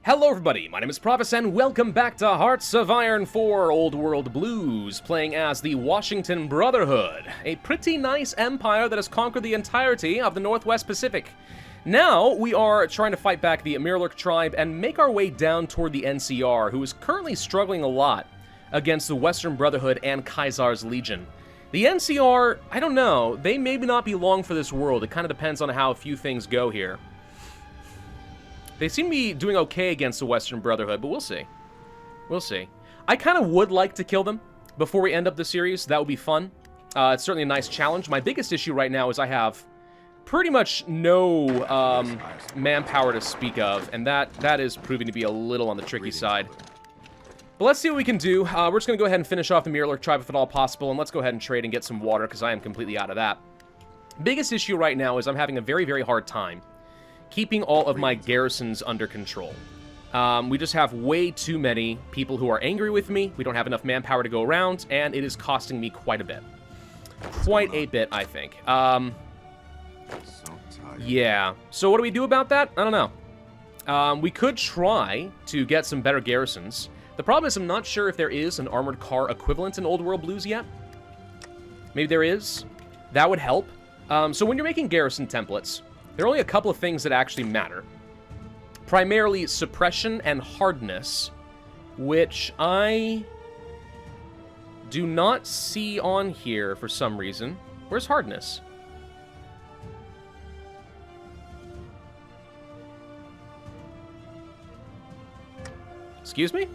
Hello everybody, my name is Pravus and welcome back to Hearts of Iron 4 Old World Blues, playing as the Washington Brotherhood, a pretty nice empire that has conquered the entirety of the Northwest Pacific. Now, we are trying to fight back the Amirlik tribe and make our way down toward the NCR, who is currently struggling a lot against the Western Brotherhood and Caesar's Legion. The NCR, I don't know, they may not be long for this world. It kind of depends on how a few things go here. They seem to be doing okay against the Western Brotherhood, but we'll see. We'll see. I kind of would like to kill them before we end up the series. That would be fun. It's certainly a nice challenge. My biggest issue right now is I have pretty much no manpower to speak of, and that is proving to be a little on the tricky side. But let's see what we can do. We're just going to go ahead and finish off the Amirlik tribe if at all possible, and let's go ahead and trade and get some water, because I am completely out of that. Biggest issue right now is I'm having a very, very hard time keeping all of my garrisons under control. We just have way too many people who are angry with me. We don't have enough manpower to go around, and it is costing me quite a bit. Quite a bit, I think. Yeah. So what do we do about that? I don't know. We could try to get some better garrisons. The problem is I'm not sure if there is an armored car equivalent in Old World Blues yet. Maybe there is. That would help. So when you're making garrison templates, there are only a couple of things that actually matter. Primarily suppression and hardness, which I do not see on here for some reason. Where's hardness? Excuse me?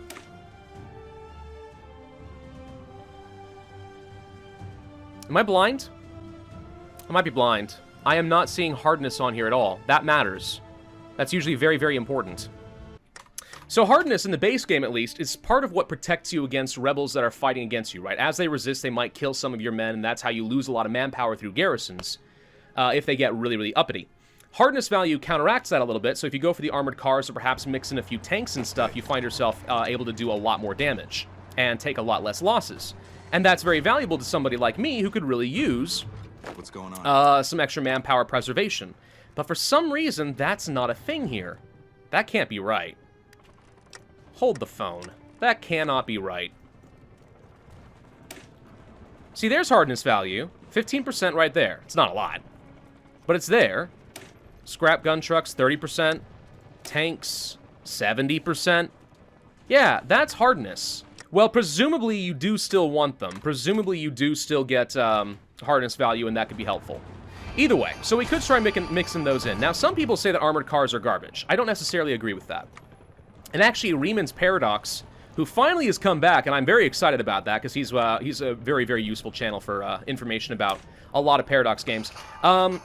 Am I blind? I might be blind. I am not seeing hardness on here at all. That matters. That's usually very, very important. So hardness, in the base game at least, is part of what protects you against rebels that are fighting against you, right? As they resist, they might kill some of your men, and that's how you lose a lot of manpower through garrisons, if they get really, really uppity. Hardness value counteracts that a little bit, so if you go for the armored cars or perhaps mix in a few tanks and stuff, you find yourself able to do a lot more damage and take a lot less losses. And that's very valuable to somebody like me who could really use what's going on? Some extra manpower preservation. But for some reason, that's not a thing here. That can't be right. Hold the phone. That cannot be right. See, there's hardness value. 15% right there. It's not a lot. But it's there. Scrap gun trucks, 30%. Tanks, 70%. Yeah, that's hardness. Well, presumably you do still want them. Presumably you do still get hardness value, and that could be helpful. Either way, so we could try mixing those in. Now, some people say that armored cars are garbage. I don't necessarily agree with that. And actually, Rieman's Paradox, who finally has come back, and I'm very excited about that, because he's a very, very useful channel for information about a lot of Paradox games.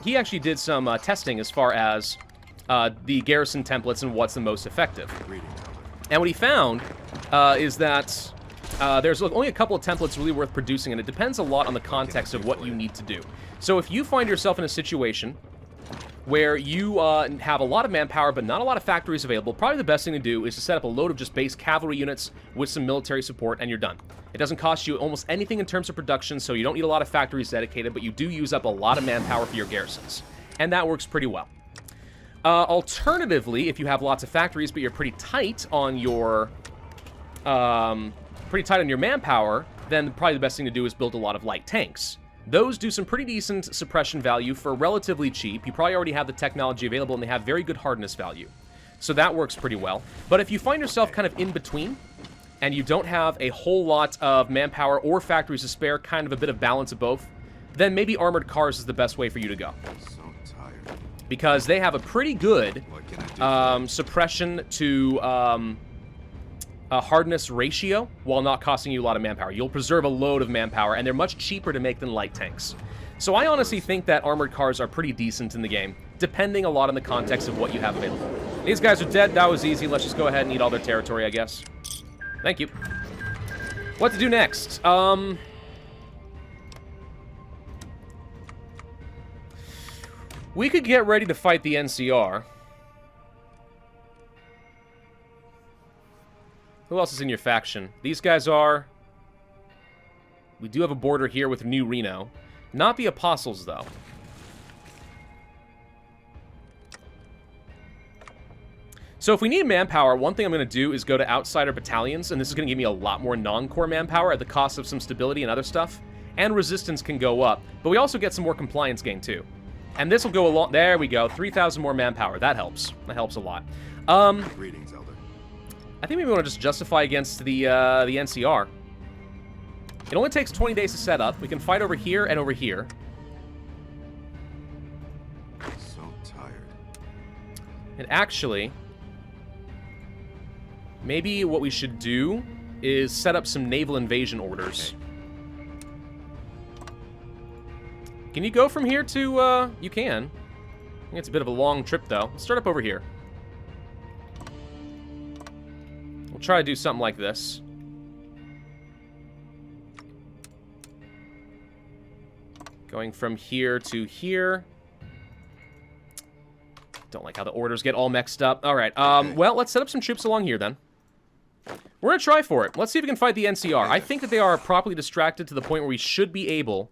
He actually did some testing as far as the garrison templates and what's the most effective. And what he found is that there's only a couple of templates really worth producing, and it depends a lot on the context of what you need to do. So if you find yourself in a situation where you have a lot of manpower but not a lot of factories available, probably the best thing to do is to set up a load of just base cavalry units with some military support, and you're done. It doesn't cost you almost anything in terms of production, so you don't need a lot of factories dedicated, but you do use up a lot of manpower for your garrisons. And that works pretty well. Alternatively, if you have lots of factories but you're pretty tight on your manpower, then probably the best thing to do is build a lot of light tanks. Those do some pretty decent suppression value for relatively cheap. You probably already have the technology available, and they have very good hardness value. So that works pretty well. But if you find yourself kind of in between, and you don't have a whole lot of manpower or factories to spare, kind of a bit of balance of both, then maybe armored cars is the best way for you to go. Because they have a pretty good suppression to hardness ratio while not costing you a lot of manpower. You'll preserve a load of manpower, and they're much cheaper to make than light tanks. So I honestly think that armored cars are pretty decent in the game, depending a lot on the context of what you have available. These guys are dead. That was easy. Let's just go ahead and eat all their territory, I guess. Thank you. What to do next? We could get ready to fight the NCR. Who else is in your faction? These guys are... We do have a border here with New Reno. Not the Apostles, though. So if we need manpower, one thing I'm going to do is go to outsider battalions, and this is going to give me a lot more non-core manpower at the cost of some stability and other stuff. And resistance can go up, but we also get some more compliance gain too. And this will go along. There we go, 3,000 more manpower. That helps. That helps a lot. Greetings, Elder. I think maybe we want to just justify against the NCR. It only takes 20 days to set up. We can fight over here and over here. So tired. And actually, maybe what we should do is set up some naval invasion orders. Okay. Can you go from here to, you can. I think it's a bit of a long trip, though. Let's start up over here. We'll try to do something like this. Going from here to here. Don't like how the orders get all mixed up. All right, well, let's set up some troops along here, then. We're going to try for it. Let's see if we can fight the NCR. I think that they are properly distracted to the point where we should be able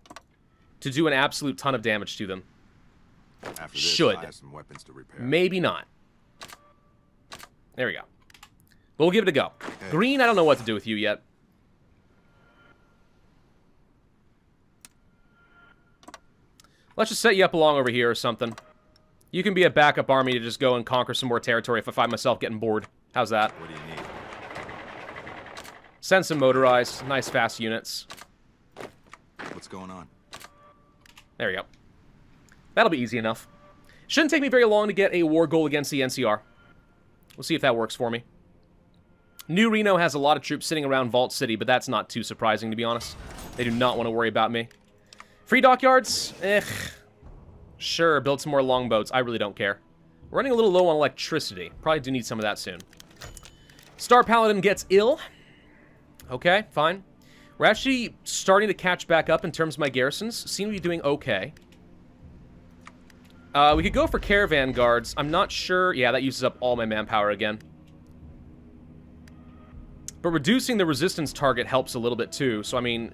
to do an absolute ton of damage to them. After this, Should. I have some weapons to repair. Maybe not. There we go. But we'll give it a go. Okay. Green, I don't know what to do with you yet. Let's just set you up along over here or something. You can be a backup army to just go and conquer some more territory if I find myself getting bored. How's that? What do you need? Send some motorized, nice fast units. What's going on? There we go. That'll be easy enough. Shouldn't take me very long to get a war goal against the NCR. We'll see if that works for me. New Reno has a lot of troops sitting around Vault City, but that's not too surprising, to be honest. They do not want to worry about me. Free dockyards? Sure, build some more longboats. I really don't care. We're running a little low on electricity. Probably do need some of that soon. Star Paladin gets ill. Okay, fine. We're actually starting to catch back up in terms of my garrisons. Seem to be doing okay. We could go for caravan guards. I'm not sure. Yeah, that uses up all my manpower again. But reducing the resistance target helps a little bit too. So, I mean,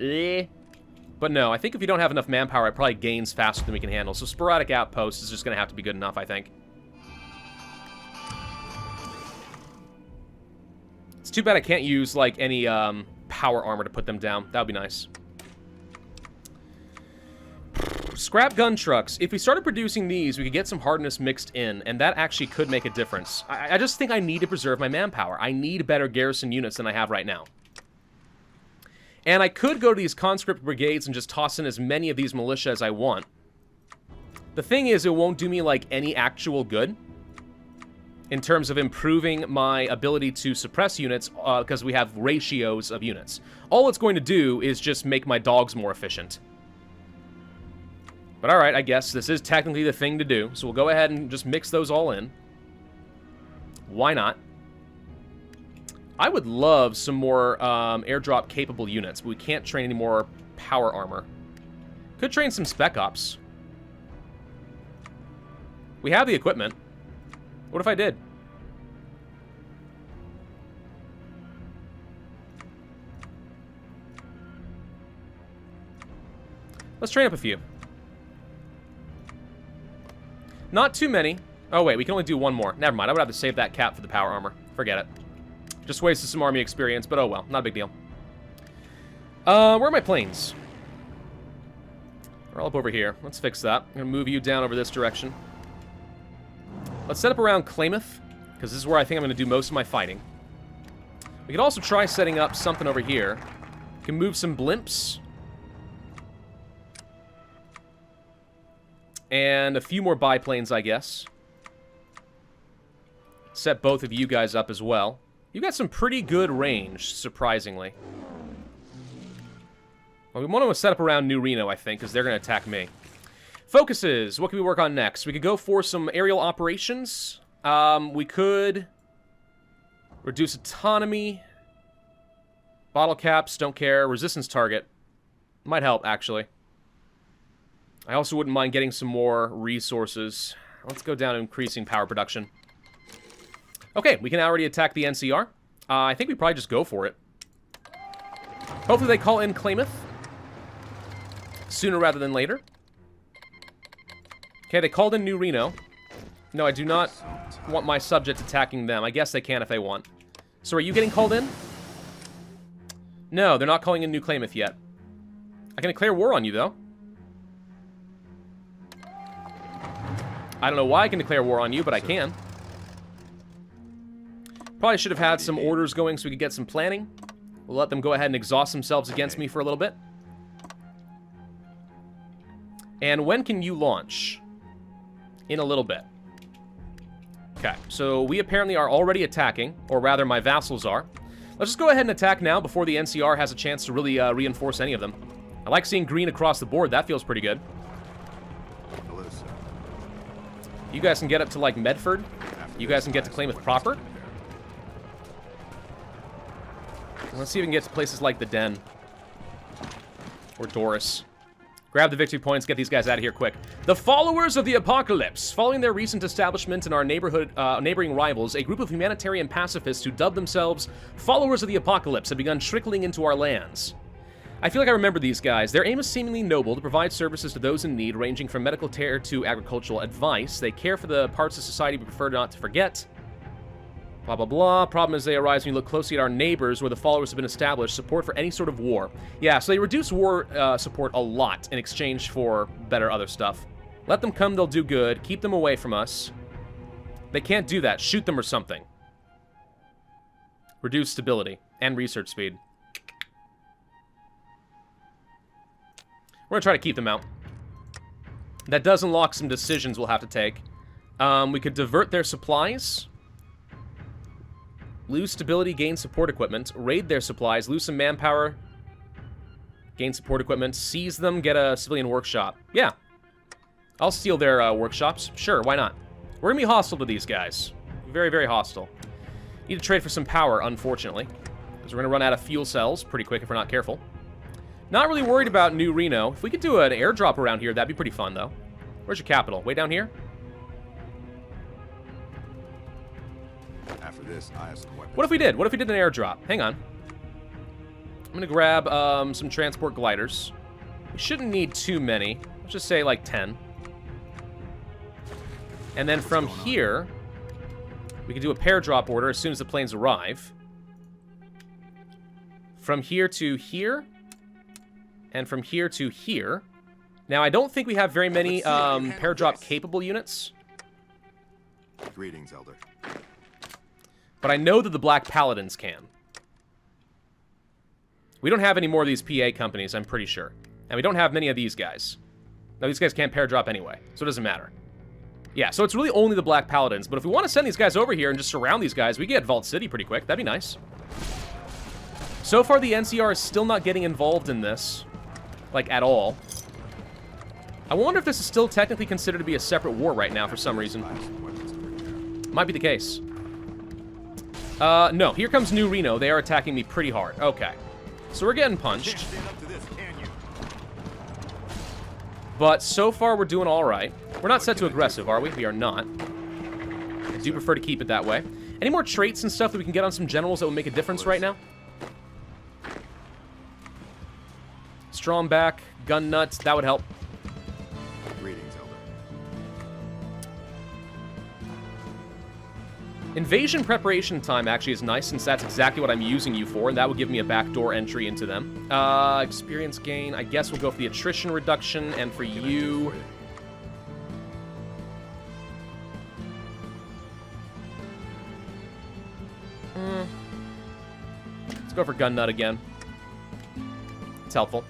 But no, I think if you don't have enough manpower, it probably gains faster than we can handle. So sporadic outposts is just going to have to be good enough, I think. It's too bad I can't use, like, any power armor to put them down. That would be nice. Scrap gun trucks. If we started producing these, we could get some hardness mixed in, and that actually could make a difference. I just think I need to preserve my manpower. I need better garrison units than I have right now. And I could go to these conscript brigades and just toss in as many of these militia as I want. The thing is, it won't do me, like, any actual good in terms of improving my ability to suppress units, because we have ratios of units. All it's going to do is just make my dogs more efficient. But alright, I guess this is technically the thing to do, so we'll go ahead and just mix those all in. Why not? I would love some more airdrop-capable units, but we can't train any more power armor. Could train some spec ops. We have the equipment. What if I did? Let's train up a few. Not too many. Oh, wait, we can only do one more. Never mind, I would have to save that cap for the power armor. Forget it. Just wasted some army experience, but oh well, not a big deal. Where are my planes? They're all up over here. Let's fix that. I'm going to move you down over this direction. Let's set up around Klamath, because this is where I think I'm going to do most of my fighting. We could also try setting up something over here. We can move some blimps. And a few more biplanes, I guess. Set both of you guys up as well. You've got some pretty good range, surprisingly. Well, we want to set up around New Reno, I think, because they're going to attack me. Focuses. What can we work on next? We could go for some aerial operations. We could reduce autonomy. Bottle caps, don't care. Resistance target. Might help, actually. I also wouldn't mind getting some more resources. Let's go down to increasing power production. Okay, we can already attack the NCR. I think we probably just go for it. Hopefully they call in Klamath sooner rather than later. Okay, they called in New Reno. No, I do not. want my subjects attacking them. I guess they can if they want. So are you getting called in? No, they're not calling in New Klamath yet. I can declare war on you, though. I don't know why I can declare war on you, but I can. Probably should have had some orders going so we could get some planning. We'll let them go ahead and exhaust themselves against me for a little bit. And when can you launch? In a little bit. Okay, so we apparently are already attacking, or rather my vassals are. Let's just go ahead and attack now before the NCR has a chance to really reinforce any of them. I like seeing green across the board. That feels pretty good. Hello, sir. You guys can get up to, like, Medford. You guys can get to Klamath proper. Let's see if we can get to places like the Den. Or Doris. Grab the victory points, get these guys out of here quick. The Followers of the Apocalypse. Following their recent establishment in our neighboring rivals, a group of humanitarian pacifists who dubbed themselves Followers of the Apocalypse have begun trickling into our lands. I feel like I remember these guys. Their aim is seemingly noble, to provide services to those in need, ranging from medical care to agricultural advice. They care for the parts of society we prefer not to forget. Blah, blah, blah. Problem is they arise when you look closely at our neighbors, where the followers have been established. Support for any sort of war. Yeah, so they reduce war support a lot in exchange for better other stuff. Let them come, they'll do good. Keep them away from us. They can't do that. Shoot them or something. Reduce stability and research speed. We're going to try to keep them out. That does unlock some decisions we'll have to take. We could divert their supplies. Lose stability, gain support equipment. Raid their supplies, lose some manpower. Gain support equipment. Seize them, get a civilian workshop. Yeah. I'll steal their workshops. Sure, why not? We're going to be hostile to these guys. Very, very hostile. Need to trade for some power, unfortunately. Because we're going to run out of fuel cells pretty quick if we're not careful. Not really worried about New Reno. If we could do an airdrop around here, that'd be pretty fun, though. Where's your capital? Way down here? After this, I have some weapons. What if we did? What if we did an airdrop? Hang on. I'm going to grab some transport gliders. We shouldn't need too many. Let's just say, like, 10. And then from here, we can do a pair drop order as soon as the planes arrive. From here to here. And from here to here. Now, I don't think we have very many pair drop capable units. Greetings, Elder. But I know that the Black Paladins can. We don't have any more of these PA companies, I'm pretty sure. And we don't have many of these guys. No, these guys can't pair drop anyway, so it doesn't matter. Yeah, so it's really only the Black Paladins. But if we want to send these guys over here and just surround these guys, we can get Vault City pretty quick. That'd be nice. So far, the NCR is still not getting involved in this. Like, at all. I wonder if this is still technically considered to be a separate war right now for some reason. Might be the case. No. Here comes New Reno. They are attacking me pretty hard. Okay. So we're getting punched. But so far, we're doing all right. We're not set to aggressive, are we? We are not. I do prefer to keep it that way. Any more traits and stuff that we can get on some generals that will make a difference right now? Strong back, gun nuts, that would help. Greetings, Elder. Invasion preparation time actually is nice, since that's exactly what I'm using you for, and that would give me a backdoor entry into them. Experience gain, I guess we'll go for the attrition reduction, and for you... Let's go for gun nut again. It's helpful.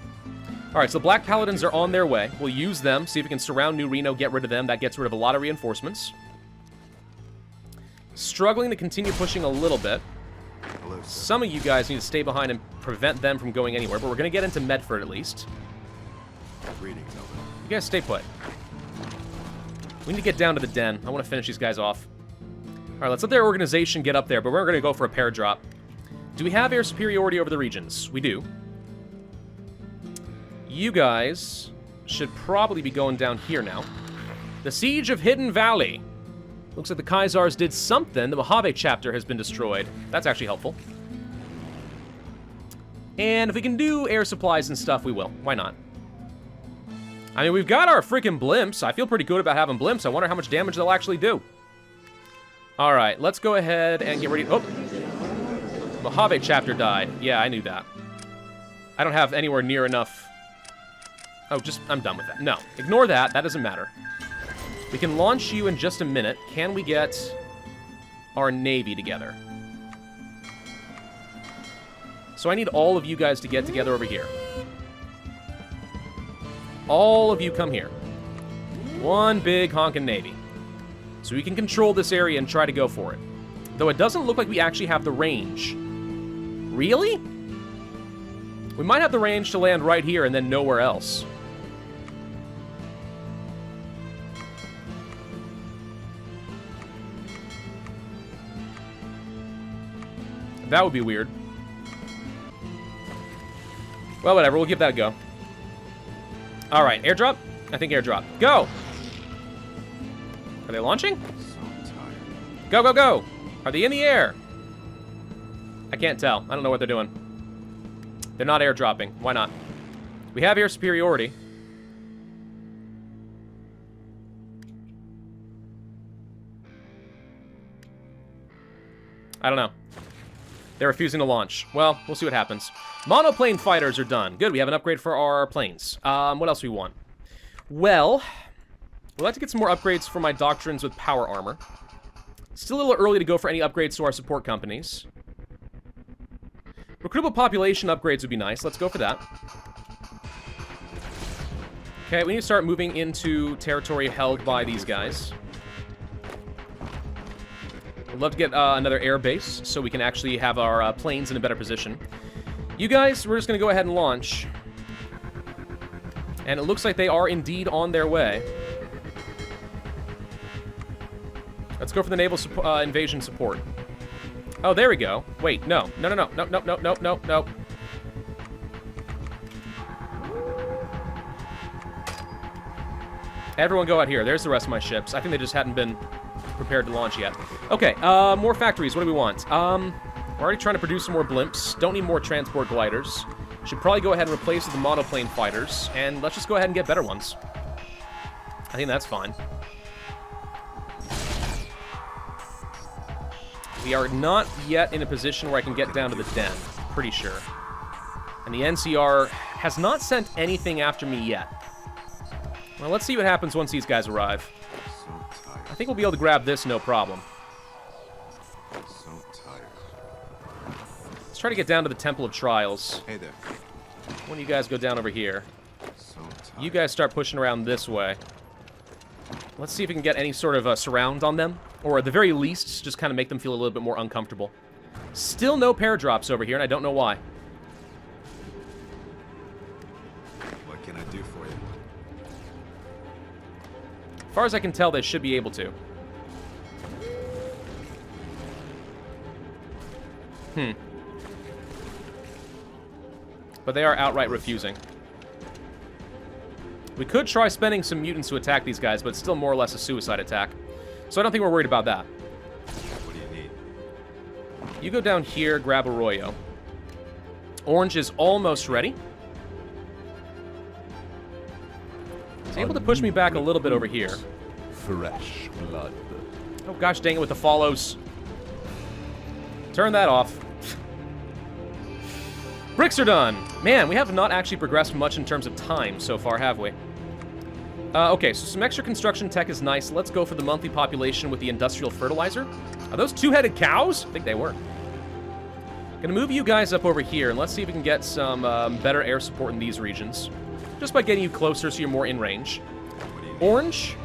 Alright, so Black Paladins are on their way. We'll use them, see if we can surround New Reno, get rid of them. That gets rid of a lot of reinforcements. Struggling to continue pushing a little bit. Hello, Some of you guys need to stay behind and prevent them from going anywhere, but we're going to get into Medford at least. Greetings, Elder. You guys stay put. We need to get down to the Den. I want to finish these guys off. Alright, let's let their organization get up there, but we're going to go for a pair drop. Do we have air superiority over the regions? We do. You guys should probably be going down here now. The Siege of Hidden Valley. Looks like the Khazars did something. The Mojave chapter has been destroyed. That's actually helpful. And if we can do air supplies and stuff, we will. Why not? I mean, we've got our freaking blimps. I feel pretty good about having blimps. I wonder how much damage they'll actually do. Alright, let's go ahead and get ready. Oh! Mojave chapter died. Yeah, I knew that. I don't have anywhere near enough. Oh, I'm done with that. No, ignore that. That doesn't matter. We can launch you in just a minute. Can we get our navy together? So I need all of you guys to get together over here. All of you come here. One big honkin' navy. So we can control this area and try to go for it. Though it doesn't look like we actually have the range. Really? We might have the range to land right here and then nowhere else. That would be weird. Well, whatever. We'll give that a go. All right. Airdrop? I think airdrop. Go! Are they launching? So tired. Go, go, go! Are they in the air? I can't tell. I don't know what they're doing. They're not airdropping. Why not? We have air superiority. I don't know. They're refusing to launch. Well, we'll see what happens. Monoplane fighters are done. Good, we have an upgrade for our planes. What else do we want? Well, we'd like to get some more upgrades for my doctrines with power armor. Still a little early to go for any upgrades to our support companies. Recruitable population upgrades would be nice. Let's go for that. Okay, we need to start moving into territory held by these guys. I'd love to get another air base so we can actually have our planes in a better position. You guys, we're just going to go ahead and launch. And it looks like they are indeed on their way. Let's go for the naval invasion support. Oh, there we go. Wait, no. No, no, no, no, no, no, no, no, no. Everyone go out here. There's the rest of my ships. I think they just hadn't been prepared to launch yet. Okay, more factories. What do we want? We're already trying to produce some more blimps. Don't need more transport gliders. Should probably go ahead and replace with the monoplane fighters. And let's just go ahead and get better ones. I think that's fine. We are not yet in a position where I can get down to the den. Pretty sure. And the NCR has not sent anything after me yet. Well, let's see what happens once these guys arrive. So tired. I think we'll be able to grab this no problem. So tired. Let's try to get down to the Temple of Trials. Hey there. One of you guys go down over here. So tired. You guys start pushing around this way. Let's see if we can get any sort of surround on them. Or at the very least, just kind of make them feel a little bit more uncomfortable. Still no pair drops over here, and I don't know why. What can I do for you? As far as I can tell, they should be able to. But they are outright refusing. We could try spending some mutants to attack these guys, but it's still more or less a suicide attack. So I don't think we're worried about that. What do you need? You go down here, grab Arroyo. Orange is almost ready. He's able to push me back a little bit over here. Fresh blood. Oh gosh dang it with the follows. Turn that off. Bricks are done. Man, we have not actually progressed much in terms of time so far, have we? Okay, so some extra construction tech is nice. Let's go for the monthly population with the industrial fertilizer. Are those two-headed cows? I think they were. Gonna move you guys up over here, and let's see if we can get some better air support in these regions. Just by getting you closer so you're more in range. Orange.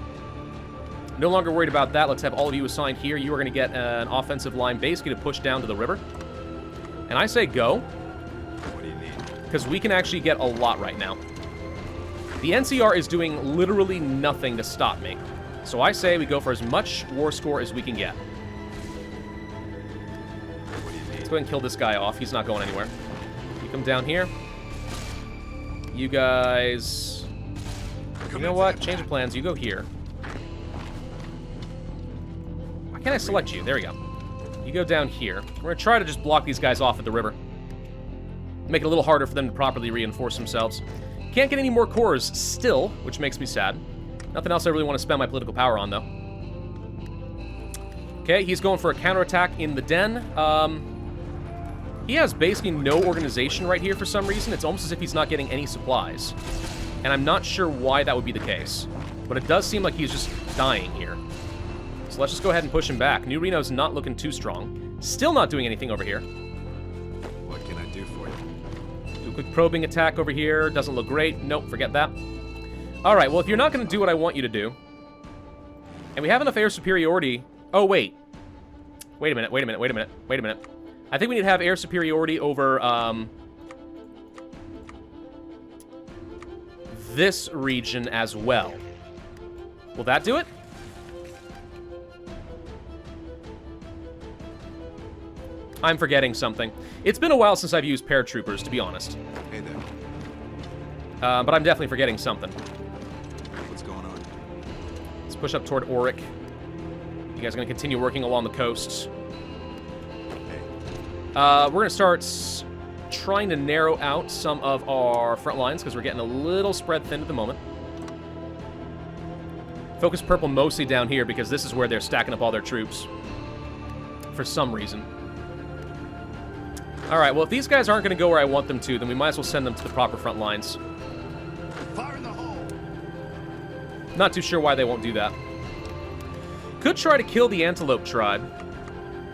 No longer worried about that. Let's have all of you assigned here. You are going to get an offensive line base, get a push down to the river. And I say go. What do you need? Because we can actually get a lot right now. The NCR is doing literally nothing to stop me. So I say we go for as much war score as we can get. What do you need? Let's go ahead and kill this guy off. He's not going anywhere. You come down here. You guys... You know what? Change of plans. You go here. Why can't I select you? There we go. You go down here. We're going to try to just block these guys off at the river. Make it a little harder for them to properly reinforce themselves. Can't get any more cores still, which makes me sad. Nothing else I really want to spend my political power on, though. Okay, he's going for a counterattack in the den. He has basically no organization right here for some reason. It's almost as if he's not getting any supplies. And I'm not sure why that would be the case. But it does seem like he's just dying here. So let's just go ahead and push him back. New Reno's not looking too strong. Still not doing anything over here. What can I do for you? Do a quick probing attack over here. Doesn't look great. Nope, forget that. Alright, well, if you're not going to do what I want you to do, and we have enough air superiority... Oh, wait. Wait a minute, wait a minute, wait a minute, wait a minute. I think we need to have air superiority over, this region as well. Will that do it? I'm forgetting something. It's been a while since I've used paratroopers, to be honest. Hey there. But I'm definitely forgetting something. What's going on? Let's push up toward Auric. You guys are going to continue working along the coasts. Hey. We're going to start trying to narrow out some of our front lines because we're getting a little spread thin at the moment. Focus purple mostly down here because this is where they're stacking up all their troops. For some reason. Alright, well, if these guys aren't going to go where I want them to, then we might as well send them to the proper front lines. Fire in the hole! Not too sure why they won't do that. Could try to kill the Antelope tribe.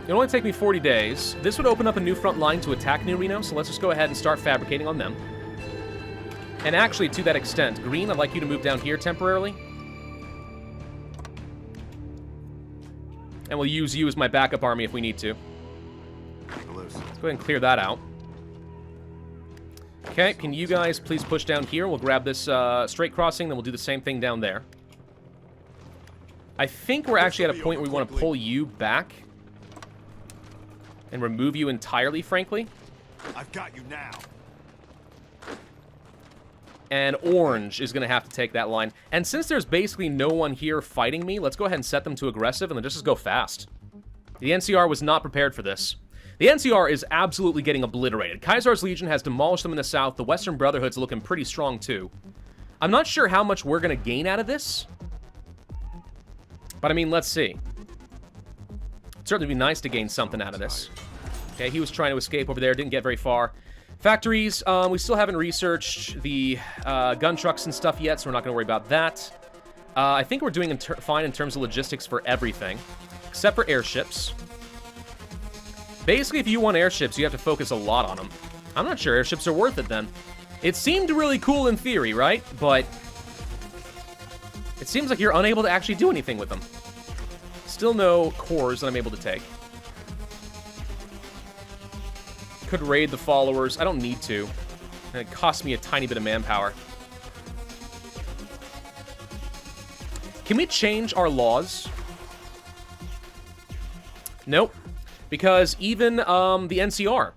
It'll only take me 40 days. This would open up a new front line to attack New Reno, so let's just go ahead and start fabricating on them. And actually, to that extent, Green, I'd like you to move down here temporarily. And we'll use you as my backup army if we need to. Let's go ahead and clear that out. Okay, can you guys please push down here? We'll grab this straight crossing, then we'll do the same thing down there. I think we're actually at a point where we want to pull you back. And remove you entirely, frankly. I've got you now. And Orange is going to have to take that line. And since there's basically no one here fighting me, let's go ahead and set them to aggressive and then just go fast. The NCR was not prepared for this. The NCR is absolutely getting obliterated. Caesar's Legion has demolished them in the south. The Western Brotherhood's looking pretty strong, too. I'm not sure how much we're going to gain out of this. But, I mean, let's see. It'd certainly be nice to gain something out of this. Okay, he was trying to escape over there. Didn't get very far. Factories, we still haven't researched the gun trucks and stuff yet, so we're not going to worry about that. I think we're doing fine in terms of logistics for everything, except for airships. Basically, if you want airships, you have to focus a lot on them. I'm not sure airships are worth it, then. It seemed really cool in theory, right? But it seems like you're unable to actually do anything with them. Still no cores that I'm able to take. Could raid the followers. I don't need to. And it costs me a tiny bit of manpower. Can we change our laws? Nope. Because even the NCR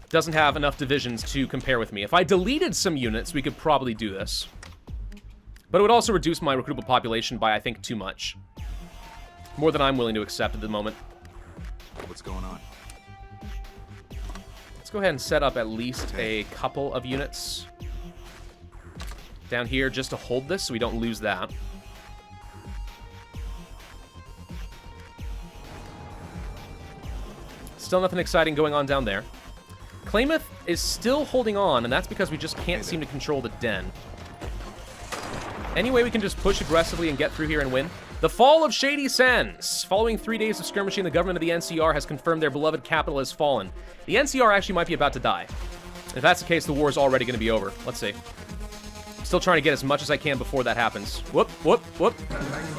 doesn't have enough divisions to compare with me. If I deleted some units, we could probably do this. But it would also reduce my recruitable population by, I think, too much. More than I'm willing to accept at the moment. What's going on? Let's go ahead and set up at least a couple of units down here just to hold this so we don't lose that. Still nothing exciting going on down there. Klamath is still holding on, and that's because we just can't seem to control the den. Anyway, we can just push aggressively and get through here and win. The fall of Shady Sands. Following 3 days of skirmishing, the government of the NCR has confirmed their beloved capital has fallen. The NCR actually might be about to die. If that's the case, the war is already going to be over. Let's see. Still trying to get as much as I can before that happens. Whoop, whoop, whoop.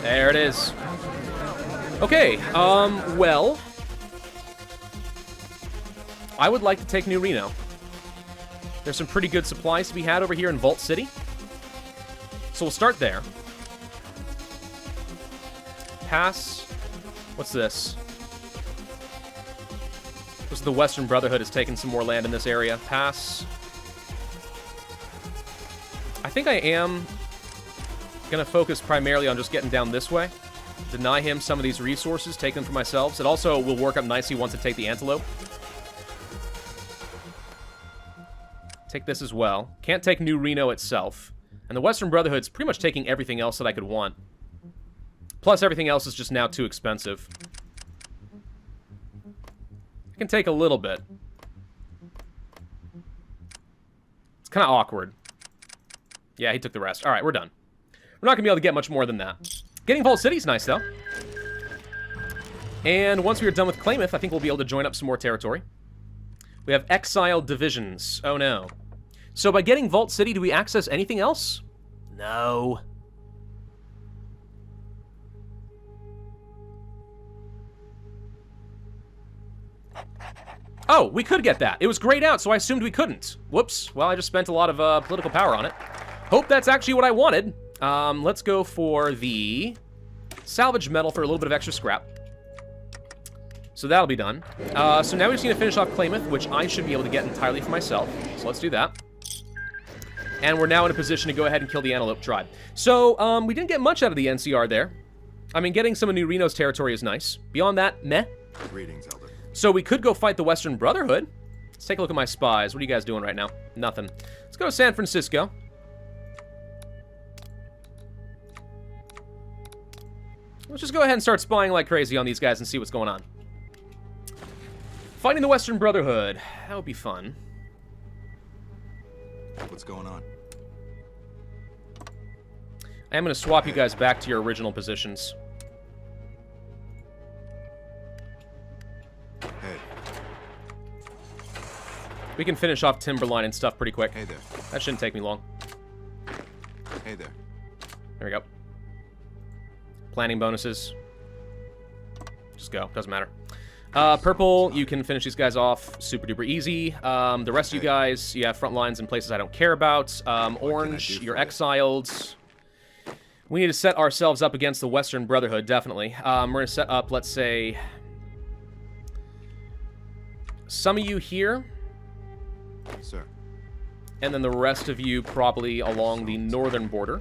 There it is. Okay, well... I would like to take New Reno. There's some pretty good supplies to be had over here in Vault City. So we'll start there. Pass. What's this? This is the Western Brotherhood has taken some more land in this area. Pass. I think I am going to focus primarily on just getting down this way. Deny him some of these resources, take them for myself. It also will work up nicely once I take the Antelope. Take this as well. Can't take New Reno itself. And the Western Brotherhood's pretty much taking everything else that I could want. Plus, everything else is just now too expensive. It can take a little bit. It's kind of awkward. Yeah, he took the rest. All right, we're done. We're not going to be able to get much more than that. Getting Vault City's nice, though. And once we are done with Klamath, I think we'll be able to join up some more territory. We have exiled divisions. Oh, no. So by getting Vault City, do we access anything else? No. Oh, we could get that. It was grayed out, so I assumed we couldn't. Whoops. Well, I just spent a lot of political power on it. Hope that's actually what I wanted. Let's go for the salvage metal for a little bit of extra scrap. So that'll be done. So now we just need to finish off Klamath, which I should be able to get entirely for myself. So let's do that. And we're now in a position to go ahead and kill the Antelope Tribe. So, we didn't get much out of the NCR there. I mean, getting some of New Reno's territory is nice. Beyond that, meh. Greetings, Elder. So we could go fight the Western Brotherhood. Let's take a look at my spies. What are you guys doing right now? Nothing. Let's go to San Francisco. Let's just go ahead and start spying like crazy on these guys and see what's going on. Fighting the Western Brotherhood. That would be fun. What's going on? I am going to swap you guys back to your original positions. Hey. We can finish off Timberline and stuff pretty quick. Hey there. That shouldn't take me long. Hey there. There we go. Planning bonuses. Just go. Doesn't matter. Purple, you can finish these guys off super duper easy. The rest of you guys, you have front lines in places I don't care about. Orange, you're exiled. We need to set ourselves up against the Western Brotherhood, definitely. We're going to set up, let's say, some of you here. Sir. And then the rest of you probably along the northern border.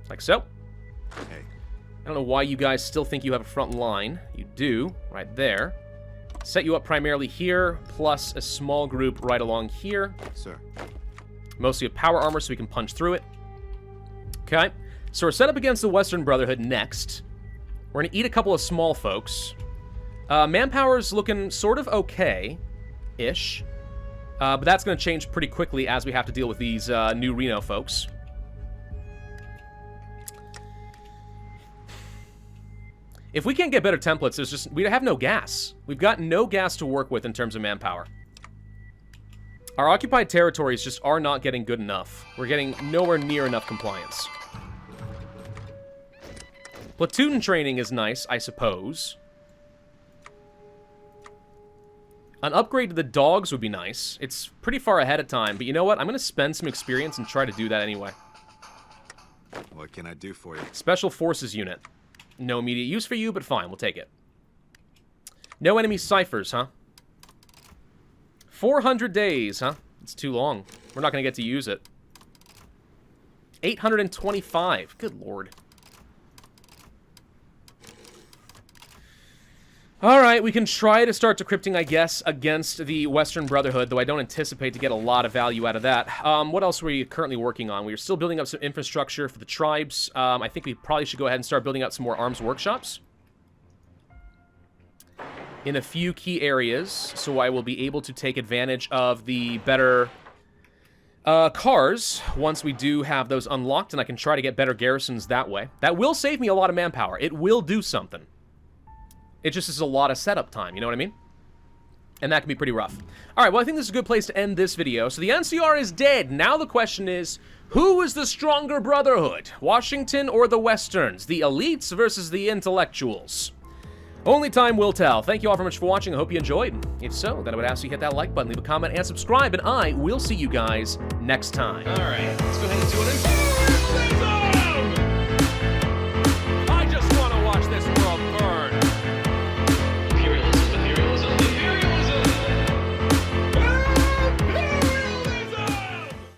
Like so. Hey. I don't know why you guys still think you have a front line. You do, right there. Set you up primarily here, plus a small group right along here. Sir. Mostly of power armor so we can punch through it. Okay, so we're set up against the Western Brotherhood next. We're going to eat a couple of small folks. Manpower's looking sort of okay-ish. But that's going to change pretty quickly as we have to deal with these new Reno folks. If we can't get better templates, there's just... we have no gas. We've got no gas to work with in terms of manpower. Our occupied territories just are not getting good enough. We're getting nowhere near enough compliance. Platoon training is nice, I suppose. An upgrade to the dogs would be nice. It's pretty far ahead of time, but you know what? I'm going to spend some experience and try to do that anyway. What can I do for you? Special Forces unit. No immediate use for you, but fine, we'll take it. No enemy ciphers, huh? 400 days, huh? It's too long. We're not going to get to use it. 825. Good lord. Alright, we can try to start decrypting, I guess, against the Western Brotherhood, though I don't anticipate to get a lot of value out of that. What else are we currently working on? We're still building up some infrastructure for the tribes. I think we probably should go ahead and start building out some more arms workshops in a few key areas, so I will be able to take advantage of the better cars once we do have those unlocked, and I can try to get better garrisons that way. That will save me a lot of manpower. It will do something. It just is a lot of setup time, you know what I mean? And that can be pretty rough. Alright, well, I think this is a good place to end this video. So the NCR is dead. Now the question is, who is the stronger brotherhood? Washington or the Westerns? The elites versus the intellectuals? Only time will tell. Thank you all very much for watching. I hope you enjoyed. If so, then I would ask you to hit that like button, leave a comment, and subscribe, and I will see you guys next time. Alright, let's go ahead and do it.